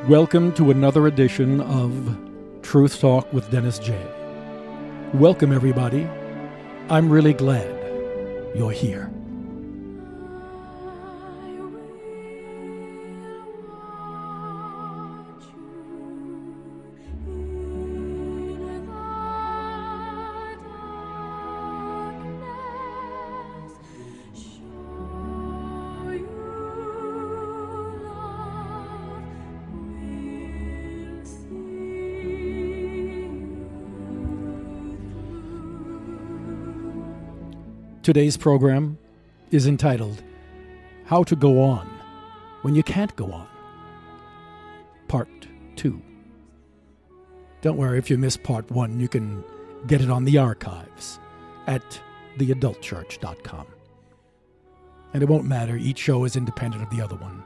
Welcome to another edition of Truth Talk with Dennis J. Welcome, everybody. I'm really glad you're here. Today's program is entitled, How to Go On When You Can't Go On, Part 2. Don't worry, if you missed Part 1, you can get it on the archives at theadultchurch.com. And it won't matter, each show is independent of the other one.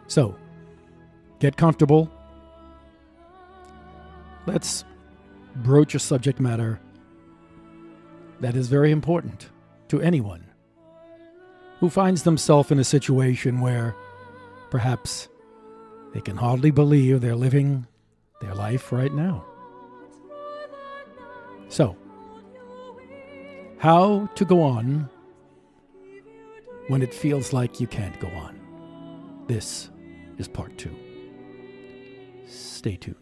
So, get comfortable. Let's broach a subject matter that is very important to anyone who finds themselves in a situation where perhaps they can hardly believe they're living their life right now. So, how to go on when it feels like you can't go on. This is part 2. Stay tuned.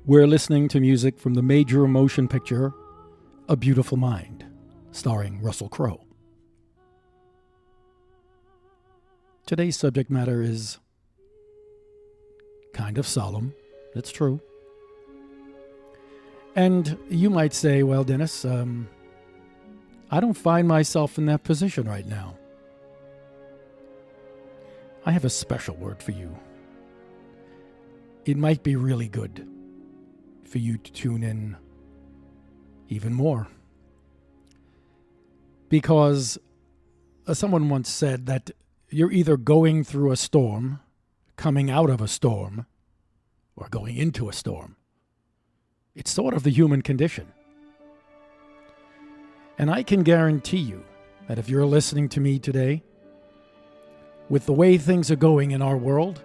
We're listening to music from the major motion picture, A Beautiful Mind, starring Russell Crowe. Today's subject matter is kind of solemn, it's true. And you might say, well, Dennis, I don't find myself in that position right now. I have a special word for you. It might be really good for you to tune in even more. Because someone once said that you're either going through a storm, coming out of a storm, or going into a storm. It's sort of the human condition. And I can guarantee you that if you're listening to me today, with the way things are going in our world,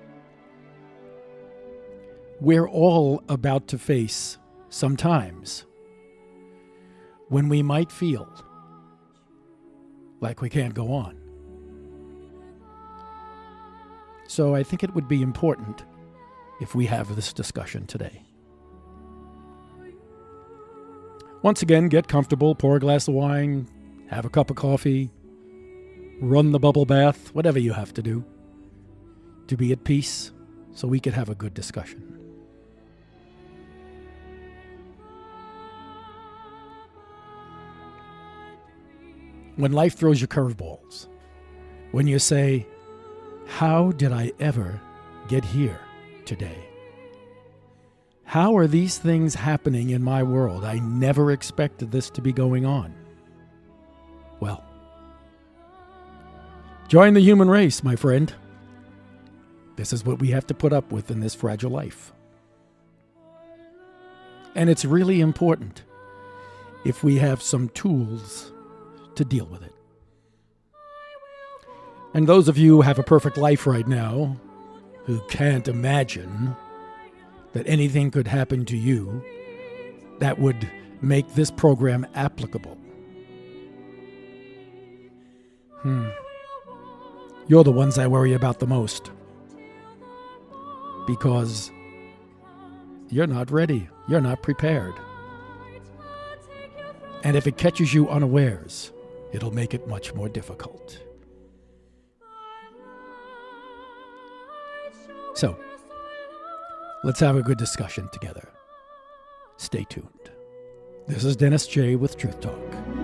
we're all about to face sometimes when we might feel like we can't go on. So I think it would be important if we have this discussion today. Once again, get comfortable, pour a glass of wine, have a cup of coffee, run the bubble bath, whatever you have to do to be at peace so we could have a good discussion. When life throws you curveballs, when you say, how did I ever get here today? How are these things happening in my world? I never expected this to be going on. Well, join the human race, my friend. This is what we have to put up with in this fragile life. And it's really important if we have some tools to deal with it. And those of you who have a perfect life right now, who can't imagine that anything could happen to you that would make this program applicable. You're the ones I worry about the most. Because you're not ready. You're not prepared. And if it catches you unawares, it'll make it much more difficult. So, let's have a good discussion together. Stay tuned. This is Dennis J. with Truth Talk.